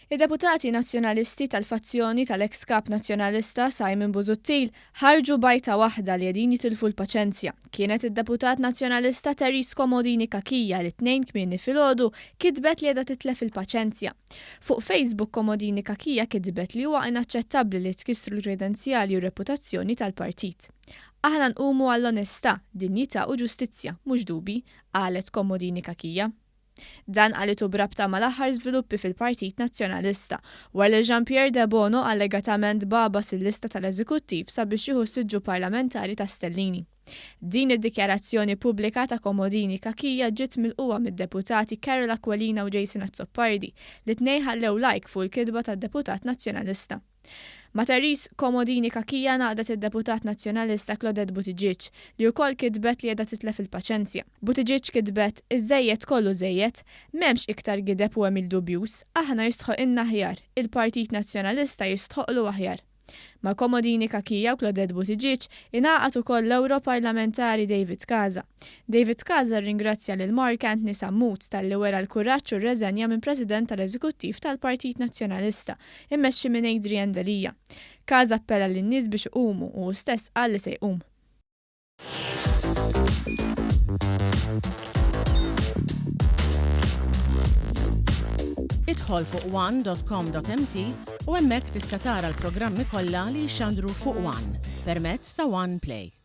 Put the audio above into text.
Id-deputati nazzjonalisti tal-fazzjoni tal-ex kap nazzjonalista Simon Busuttil ħarġu bajta waħda li qegħdin jitilfu l-paċenzja. Kienet id-deputat nazzjonalista Teris Komodini Kakija li tnejn kmieni filgħodu kitbet li qiegħda titlef il-paċenzja. Fuq Facebook Komodini Kakija kitbet li huwa inaċċettabbli li tkissru l-kredenzjali u reputazzjoni tal-partit. Aħna nqumu għall-onestà, dinjità u ġustizzja, mhux dubi, qalet Komodini Kakija. Dan għalitu brabta mal-aħħar żviluppi fil-Partit Nazzjonalista, wara li Jean-Pierre De Bono allegatament babas il-lista tal-Eżekuttiv sabiex jieħu siġġu parlamentari ta' Stellini. Din id-dikjarazzjoni pubblika ta' Komodini Kakija ġiet milquha mid-deputati Carol Aquilina u Jason Azzopardi li tnejn ħallew like fuq il-kitba tad-deputat nazzjonalista. Ma Teris Komodini Kakija naqdet id-deputat nazzjonalista Claudette Buttigieg li wkoll kitbet li qiegħda titlef il-paċenzja. Buttigieg kitbet iż-żejjed kollu żejjed, m'hemmx iktar gideb u hemm il-dubjus, aħna jistħoq inna aħjar, il-Partit Nazzjonalista jistħoqlu aħjar. Ma' Komodini Kakija u Claudette Buttigieg ingħaqad ukoll l-Ewroparlamentari David Casa. David Casa rringrazzja lil Mark Anthony Sammut tal-li wera l-kuraġġ u r-reżenja minn President tal-Eżekuttiv tal-Partit Nazzjonalista, immexxi minn Adrian Delija. Casa appella lin-nies biex iqumu u stess qal li se jqum. Idħol fuq one.com.mt u hemmhekk tista' tara l-programmi kollha li jxandru fuq One permezz ta' One Play.